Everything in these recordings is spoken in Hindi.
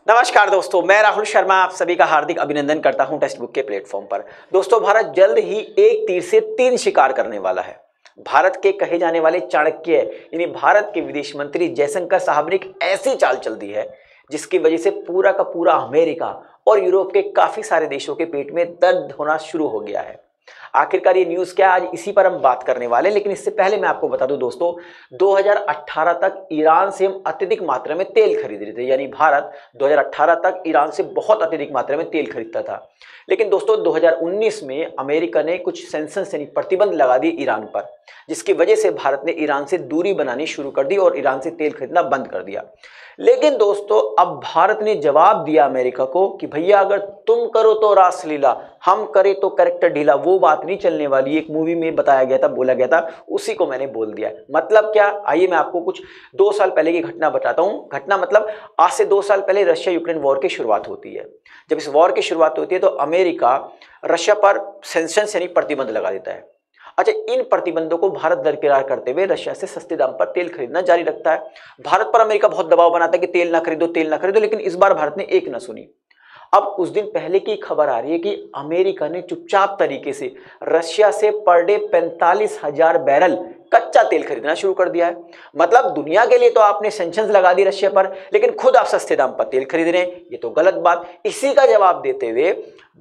नमस्कार दोस्तों, मैं राहुल शर्मा आप सभी का हार्दिक अभिनंदन करता हूं टेक्स्ट बुक के प्लेटफॉर्म पर। दोस्तों, भारत जल्द ही एक तीर से तीन शिकार करने वाला है। भारत के कहे जाने वाले चाणक्य यानी भारत के विदेश मंत्री जयशंकर साहब ने एक ऐसी चाल चल दी है जिसकी वजह से पूरा का पूरा अमेरिका और यूरोप के काफी सारे देशों के पेट में दर्द होना शुरू हो गया है। आखिरकार ये न्यूज़ क्या है, आज इसी पर हम बात करने वाले हैं। लेकिन इससे पहले मैं आपको बता दूं दोस्तों, 2018 तक ईरान से हम अत्यधिक मात्रा में तेल खरीद रहे थे। यानी भारत 2018 तक ईरान से बहुत अत्यधिक मात्रा में तेल खरीदता था। लेकिन दोस्तों 2019 में अमेरिका ने कुछ सैंक्शंस यानी प्रतिबंध लगा दिए ईरान पर, जिसकी वजह से भारत ने ईरान से दूरी बनानी शुरू कर दी और ईरान से तेल खरीदना बंद कर दिया। लेकिन दोस्तों अब भारत ने जवाब दिया अमेरिका को कि भैया अगर तुम करो तो रासलीला, हम करें तो कैरेक्टर ढीला। वो बात नहीं चलने वाली। एक मूवी में बताया गया था, बोला गया था, उसी को मैंने बोल दिया। मतलब क्या, आइए मैं आपको कुछ 2 साल पहले की घटना बताता हूं। घटना मतलब आज से 2 साल पहले रशिया यूक्रेन वॉर की शुरुआत होती है। जब इस वॉर की शुरुआत होती है तो अमेरिका रशिया पर सैंक्शंस यानी प्रतिबंध लगा देता है। अच्छा, इन प्रतिबंधों को भारत दरकिरार करते हुए रशिया से सस्ते दाम पर तेल खरीदना जारी रखता है। भारत पर अमेरिका बहुत दबाव बनाता है कि तेल ना खरीदो, तेल ना खरीदो। लेकिन इस बार भारत ने एक ना सुनी। अब कुछ दिन पहले की खबर आ रही है कि अमेरिका ने चुपचाप तरीके से रशिया से पर डे 45,000 बैरल कच्चा तेल खरीदना शुरू कर दिया है। मतलब दुनिया के लिए तो आपने सैंक्शंस लगा दी रशिया पर, लेकिन खुद आप सस्ते दाम पर तेल खरीद रहे हैं, ये तो गलत बात। इसी का जवाब देते हुए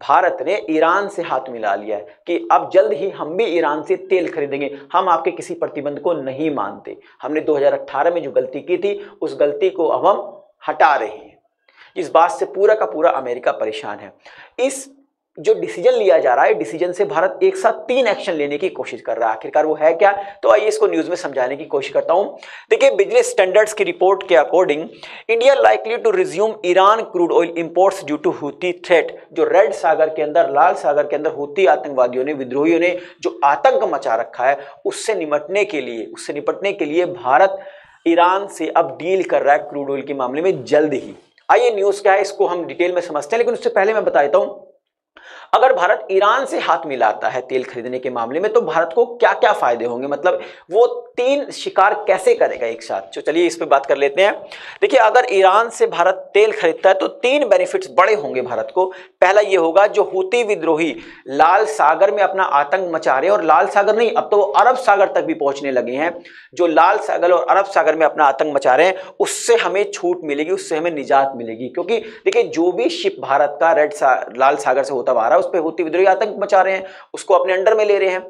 भारत ने ईरान से हाथ मिला लिया है कि अब जल्द ही हम भी ईरान से तेल खरीदेंगे, हम आपके किसी प्रतिबंध को नहीं मानते। हमने 2018 में जो गलती की थी उस गलती को अब हम हटा रहे हैं। इस बात से पूरा का पूरा अमेरिका परेशान है। इस जो डिसीजन लिया जा रहा है, डिसीजन से भारत एक साथ 3 एक्शन लेने की कोशिश कर रहा है। आखिरकार वो है क्या, तो आइए इसको न्यूज में समझाने की कोशिश करता हूं। देखिए, बिजनेस स्टैंडर्ड्स की रिपोर्ट के according India likely to resume Iran crude oil imports due to Houthi threat. जो रेड सागर के अंदर, लाल सागर के अंदर हूती आतंकवादियों ने, विद्रोहियों ने जो आतंक मचा रखा है, उससे निपटने के लिए भारत ईरान से अब डील कर रहा है क्रूड ऑयल के मामले में जल्द ही। आइए न्यूज क्या है इसको हम डिटेल में समझते हैं। लेकिन उससे पहले मैं बता देता हूं, अगर भारत ईरान से हाथ मिलाता है तेल खरीदने के मामले में तो भारत को क्या क्या फायदे होंगे, मतलब वो 3 शिकार कैसे करेगा एक साथ। तो चलिए इस पे बात कर लेते हैं। देखिए, अगर ईरान से भारत तेल खरीदता है तो 3 बेनिफिट्स बड़े होंगे भारत को। पहला ये होगा, जो हूती विद्रोही लाल सागर में अपना आतंक मचा रहे हैं, और लाल सागर नहीं, अब तो वो अरब सागर तक भी पहुंचने लगे हैं। जो लाल सागर और अरब सागर में अपना आतंक मचा रहे हैं उससे हमें छूट मिलेगी, उससे हमें निजात मिलेगी। क्योंकि देखिए, जो भी शिप भारत का लाल सागर से होता हुआ आ रहा है उस पर हूती विद्रोही आतंक मचा रहे हैं, उसको अपने अंडर में ले रहे हैं।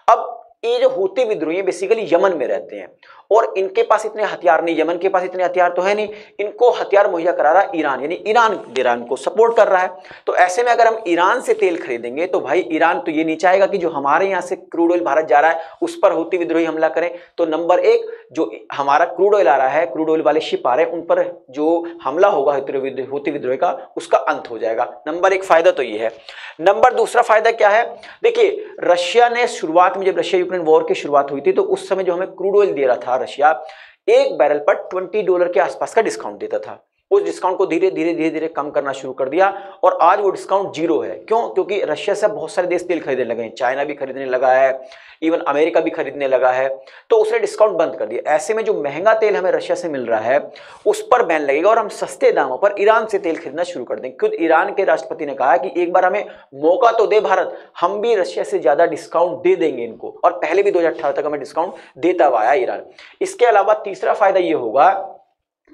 अब ये जो हूती विद्रोही बेसिकली यमन में रहते हैं और इनके पास इतने हथियार नहीं, यमन के पास इतने हथियार तो है नहीं, इनको हथियार मुहैया करा रहा है ईरान, यानी ईरान को सपोर्ट कर रहा है। तो ऐसे में अगर हम ईरान से तेल खरीदेंगे तो भाई ईरान तो ये नहीं चाहेगा कि जो हमारे यहाँ से क्रूड ऑयल भारत जा रहा है उस पर हूती विद्रोही हमला करें। तो नंबर 1, जो हमारा क्रूड ऑयल आ रहा है, क्रूड ऑयल वाले शिप आ रहे हैं, उन पर जो हमला होगा हूती विद्रोही का, उसका अंत हो जाएगा। नंबर 1 फायदा तो ये है। नंबर दूसरा फायदा क्या है, देखिए रशिया ने शुरुआत में, जब रशिया यूक्रेन वॉर की शुरुआत हुई थी तो उस समय जो हमें क्रूड ऑयल दे रहा था रशिया, 1 बैरल पर $20 के आसपास का डिस्काउंट देता था। उस डिस्काउंट को धीरे धीरे कम करना शुरू कर दिया और आज वो डिस्काउंट 0 है। क्यों? क्योंकि रशिया से बहुत सारे देश तेल खरीदने लगे हैं, चाइना भी खरीदने लगा है, इवन अमेरिका भी खरीदने लगा है, तो उसने डिस्काउंट बंद कर दिया। ऐसे में जो महंगा तेल हमें रशिया से मिल रहा है उस पर बैन लगेगा और हम सस्ते दामों पर ईरान से तेल खरीदना शुरू कर देंगे। खुद ईरान के राष्ट्रपति ने कहा कि एक बार हमें मौका तो दे भारत, हम भी रशिया से ज्यादा डिस्काउंट दे देंगे इनको, और पहले भी 2018 तक हमें डिस्काउंट देता हुआ आया ईरान। इसके अलावा तीसरा फायदा ये होगा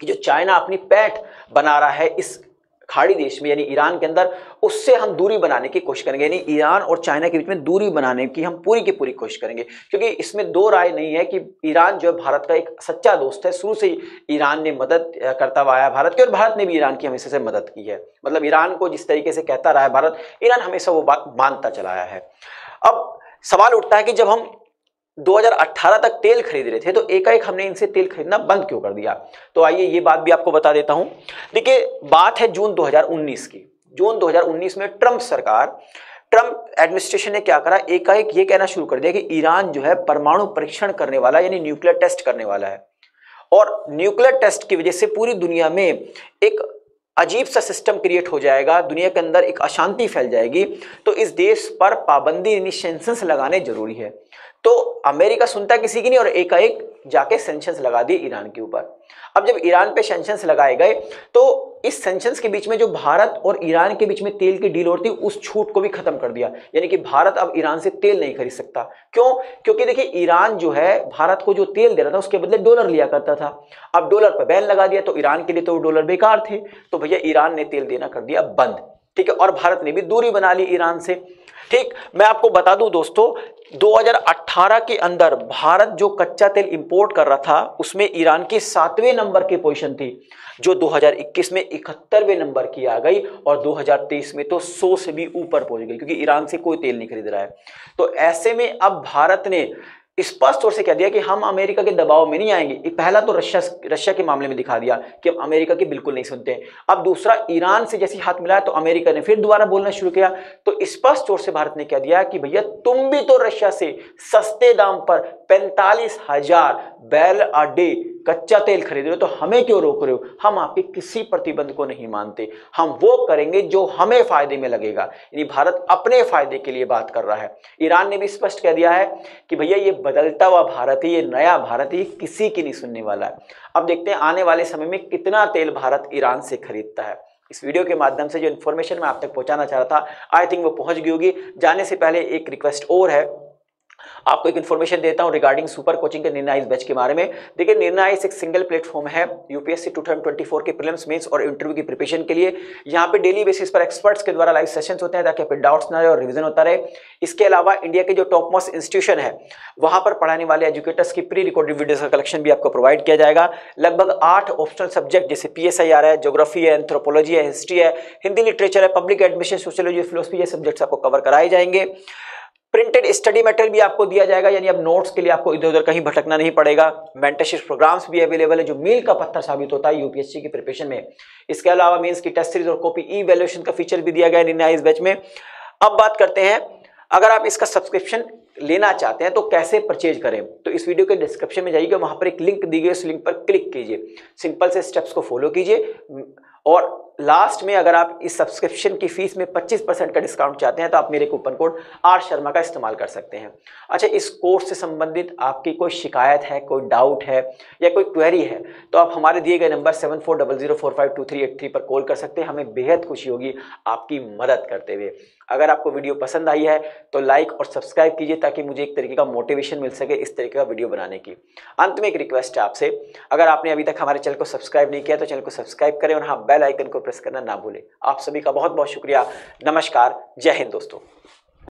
कि जो चाइना अपनी पैठ बना रहा है इस खाड़ी देश में यानी ईरान के अंदर, उससे हम दूरी बनाने की कोशिश करेंगे। यानी ईरान और चाइना के बीच में दूरी बनाने की हम पूरी की पूरी कोशिश करेंगे, क्योंकि इसमें 2 राय नहीं है कि ईरान जो है भारत का एक सच्चा दोस्त है। शुरू से ही ईरान ने मदद करता हुआ आया भारत की, और भारत ने भी ईरान की हमेशा से मदद की है। मतलब ईरान को जिस तरीके से कहता रहा है भारत, ईरान हमेशा वो बात मानता चला आया है। अब सवाल उठता है कि जब हम 2018 तक तेल खरीद रहे थे तो एकाएक हमने इनसे तेल खरीदना बंद क्यों कर दिया। तो आइए ये बात भी आपको बता देता हूं। देखिए, बात है जून 2019 की। जून 2019 में ट्रंप एडमिनिस्ट्रेशन ने क्या करा, एकाएक ये कहना शुरू कर दिया कि ईरान जो है परमाणु परीक्षण करने वाला, यानी न्यूक्लियर टेस्ट करने वाला है। और न्यूक्लियर टेस्ट की वजह से पूरी दुनिया में एक अजीब सा सिस्टम क्रिएट हो जाएगा, दुनिया के अंदर एक अशांति फैल जाएगी। तो इस देश पर पाबंदी यानी सैंक्शंस लगाने जरूरी है। तो अमेरिका सुनता किसी की नहीं और एकाएक जाके सैंक्शंस लगा दिए ईरान के ऊपर। अब जब ईरान पे सैंक्शंस लगाए गए तो इस सैंक्शंस के बीच में जो भारत और ईरान के बीच में तेल की डील होती उस छूट को भी खत्म कर दिया, यानी कि भारत अब ईरान से तेल नहीं खरीद सकता। क्यों? क्योंकि देखिए ईरान जो है भारत को जो तेल दे रहा था उसके बदले डॉलर लिया करता था। अब डॉलर पर बैन लगा दिया तो ईरान के लिए तो डॉलर बेकार थे, तो भैया ईरान ने तेल देना कर दिया बंद, ठीक है। और भारत ने भी दूरी बना ली ईरान से, ठीक। मैं आपको बता दूं दोस्तों, 2018 के अंदर भारत जो कच्चा तेल इंपोर्ट कर रहा था उसमें ईरान की 7वें नंबर की पोजीशन थी, जो 2021 में 71वें नंबर की आ गई और 2023 में तो 100 से भी ऊपर पहुंच गई, क्योंकि ईरान से कोई तेल नहीं खरीद रहा है। तो ऐसे में अब भारत ने स्पष्ट तौर से कह दिया कि हम अमेरिका के दबाव में नहीं आएंगे। पहला तो रशिया के मामले में दिखा दिया कि हम अमेरिका की बिल्कुल नहीं सुनते। अब दूसरा, ईरान से जैसे हाथ मिलाया तो अमेरिका ने फिर दोबारा बोलना शुरू किया। तो स्पष्ट तौर से भारत ने कह दिया कि भैया तुम भी तो रशिया से सस्ते दाम पर 45,000 बैरल अ डे कच्चा तेल खरीद रहे हो, तो हमें क्यों रोक रहे हो? हम आपके किसी प्रतिबंध को नहीं मानते, हम वो करेंगे जो हमें फायदे में लगेगा। यानी भारत अपने फायदे के लिए बात कर रहा है। ईरान ने भी स्पष्ट कह दिया है कि भैया ये बदलता हुआ भारत है, ये नया भारत है, ये किसी की नहीं सुनने वाला है। अब देखते हैं आने वाले समय में कितना तेल भारत ईरान से खरीदता है। इस वीडियो के माध्यम से जो इन्फॉर्मेशन मैं आप तक पहुंचाना चाह रहा था, आई थिंक वो पहुंच गई होगी। जाने से पहले एक रिक्वेस्ट और है, आपको एक इन्फॉर्मेशन देता हूं रिगार्डिंग सुपर कोचिंग के निर्णय बैच के बारे में। देखिए निर्णय एक सिंगल प्लेटफॉर्म है यूपीएससी 2024 के प्रीलिम्स, मेंस और इंटरव्यू की प्रिपरेशन के लिए। यहाँ पे डेली बेसिस पर एक्सपर्ट्स के द्वारा लाइव सेशंस होते हैं ताकि आपके डाउट्स ना रहे और रिवीजन होता रहे। इसके अलावा इंडिया के जो टॉप मोस्ट इंस्टीट्यूशन है वहां पर पढ़ाने वाले एजुकेटर्स की प्री रिकॉर्डेड वीडियोस का कलेक्शन भी आपको प्रोवाइड किया जाएगा। लगभग 8 ऑप्शनल सब्जेक्ट जैसे PSIR है, ज्योग्राफी है, एंथ्रोपोलॉजी है, हिस्ट्री है, हिंदी लिटरेचर है, पब्लिक एडमिनिस्ट्रेशन, सोशियोलॉजी, फिलोसफी, ये सब्जेक्ट्स आपको कवर कराए जाएंगे। प्रिंटेड स्टडी मटेरियल भी आपको दिया जाएगा, यानी अब नोट्स के लिए आपको इधर उधर कहीं भटकना नहीं पड़ेगा। मेंटरशिप प्रोग्राम्स भी अवेलेबल है जो मील का पत्थर साबित होता है यूपीएससी की प्रिपरेशन में। इसके अलावा मेंस की टेस्ट सीरीज और कॉपी ई वैल्यूएशन का फीचर भी दिया गया है निर्णय इस बैच में। अब बात करते हैं, अगर आप इसका सब्सक्रिप्शन लेना चाहते हैं तो कैसे परचेज करें, तो इस वीडियो के डिस्क्रिप्शन में जाइए, वहां पर एक लिंक दी गई, उस लिंक पर क्लिक कीजिए, सिंपल से स्टेप्स को फॉलो कीजिए और लास्ट में अगर आप इस सब्सक्रिप्शन की फीस में 25% का डिस्काउंट चाहते हैं तो आप मेरे कूपन कोड आर शर्मा का इस्तेमाल कर सकते हैं। अच्छा, इस कोर्स से संबंधित आपकी कोई शिकायत है, कोई डाउट है या कोई क्वेरी है तो आप हमारे दिए गए नंबर 7400452383 पर कॉल कर सकते हैं। हमें बेहद खुशी होगी आपकी मदद करते हुए। अगर आपको वीडियो पसंद आई है तो लाइक और सब्सक्राइब कीजिए ताकि मुझे एक तरीके का मोटिवेशन मिल सके इस तरीके का वीडियो बनाने की। अंत में एक रिक्वेस्ट है आपसे, अगर आपने अभी तक हमारे चैनल को सब्सक्राइब नहीं किया तो चैनल को सब्सक्राइब करें और हाँ बेल आइकन को प्रेस करना ना भूलें। आप सभी का बहुत बहुत शुक्रिया। नमस्कार, जय हिंद दोस्तों।